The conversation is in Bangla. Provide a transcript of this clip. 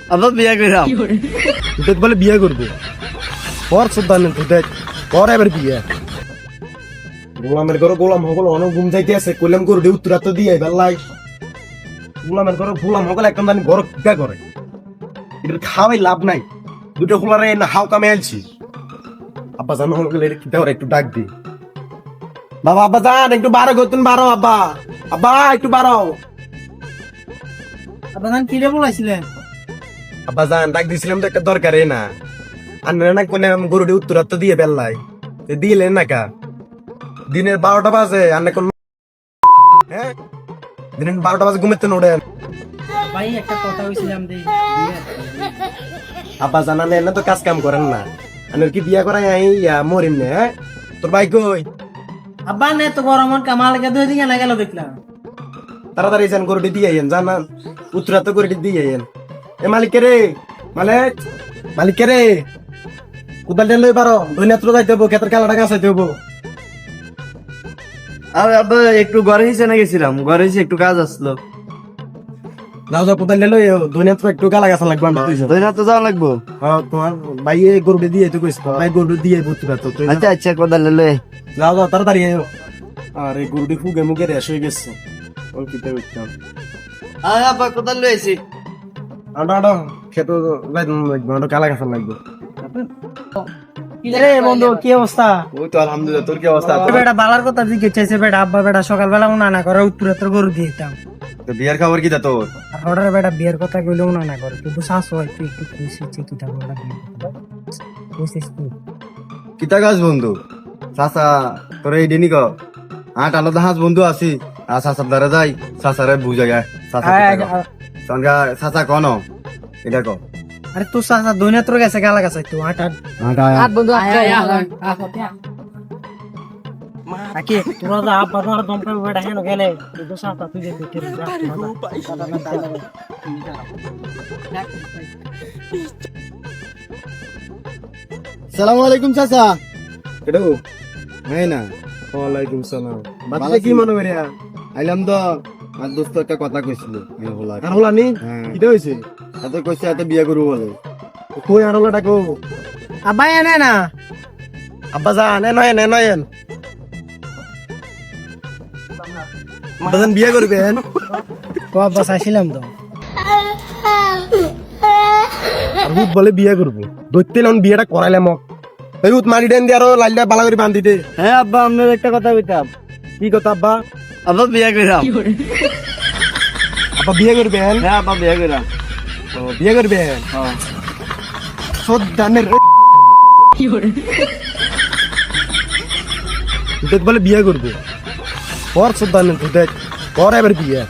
আবার বিয়া কইরাম দেখ বলে বিয়ে করবো পর সুদান দেখ পর এবার বিয়ে গোলামের ঘরে গোলাম হগল অনেক ঘুম যাইতে আছে কইলাম করে দে উত্তরা তো দিয়ে বেলাই গোলামের ঘরে গোলাম হগল একদম জানি ঘর কিটা করে এটা খাওয়াই লাভ নাই দুটো খোলারে না হাও কামে আলছি আব্বা জানো হগল এটা কিটা করে একটু ডাক দি বাবা আব্বা জান একটু বারো গতুন বারো আব্বা আব্বা একটু বারো আপনার কি রে বলাইছিলেন? আব্বা জান ডাক দিছিলাম তো একটা দরকারে না আর না কোনে গরুটি উত্তরাত দিয়ে বেললাই দিলেন না কা দিনের 12টা বাজে আর না কোন হ্যাঁ দিনের 12টা বাজে ঘুমেতে নোড়েন ভাই একটা কথা কইছিলাম দেই আব্বা জানালে না তো কাজ কাম করেন না আনের কি বিয়া করাই আই মরিম নে হ্যাঁ তোর ভাই কই আব্বা নে তো গরমন কামালকে দুই দিন না গেল দেখলাম। তাড়াতাড়ি যান গরুটি দিয়ে আইয়েন জানান উত্তরাত গরুটি দিয়ে আইয়েন এ মালিক রে মালিক রে কুদাল লই পারো দৈনাত্র যাইতে হবো ক্ষেতের কালাটা গাছাইতে হবো আর আব্বা একটু ঘরে হিসে না গেছিলাম ঘরে হিসে একটু কাজ আসলো যাও যাও কোদাল লই দৈনাত্র একটু গালা গাছা লাগবে আমি তুই দই না তো যাওয়া লাগবো তোমার ভাই গরুটি দিয়ে তো কইস ভাই গরুটি দিয়ে উত্তরাত তুই আচ্ছা আচ্ছা কোদাল লয়ে যাও যাও তাড়াতাড়ি আইও আর এই গরুটি ফুগে মুগে রেশ হয়ে গেছে ওই কিতে উঠতাম আয় আব্বা কোদাল লয়েছি আডা আডা খেতো লাগবে কালা গাছা লাগবে কি রে বন্ধু কি অবস্থা? ওই তো আলহামদুলিল্লাহ তোর কি অবস্থা বেটা বালার কথা জিজ্ঞেস চাইছে বেটা আব্বা বেটা সকালবেলা উনা না করে উত্তরে তোর গরু দিয়ে দিতাম তো বিয়ার খবর কি তোর আর হঠাৎ বেটা বিয়ের কথা কইলে উনা না করে কিন্তু শাশু হয় তুই একটু খুশি কি থাকবে বেটা বিয়ের কথা বুঝছিস তুই? কিতা গাছ বন্ধু চাচা তোর এই দিনই ক আট আলাদা হাঁস বন্ধু আছি আর চাচার দ্বারা যাই চাচারে বুঝাই চাচা চাচা কন এটা ক আরে তোর শাশা দুনিয়া তোর গেছে গালা গাছে তুই আট আট বন্ধু আকে তোরা যা আব্বা তোরা দম করে বেটা হেন গেলে তুই শাশা তুই যে দেখে সালাম আলাইকুম চাচা কেডো হ্যাঁ না ওয়ালাইকুম সালাম বাচ্চা কি মনে করে আইলাম তো আর দোস্ত একটা কথা কইছিল হলা আর হলা নি হ্যাঁ কিটা হইছে এত কইছে এত বিয়া করবো বলে কই আর হলা ডাকো আব্বা এনে না আব্বা যা নে নয় বাজান বিয়ে করবেন ও আব্বা চাইছিলাম তো রুত বলে বিয়ে করবো দৈত্যে লন বিয়েটা করাইলাম এই রুত মারি দেন দিয়ে আরো লাইলা বালা করে বান্ধি দে হ্যাঁ আব্বা আপনার একটা কথা কইতাম কি কথা আব্বা আব্বা বিয়া কইরাম আব্বা বিয়ে করবেন হ্যাঁ আব্বা বিয়া কইরাম ও, বিয়ে করবেন হ্যাঁ সদ্দানের দেখ বলে বিয়ে করবো পর সদ্দানের দেখ পর এবার বিয়ে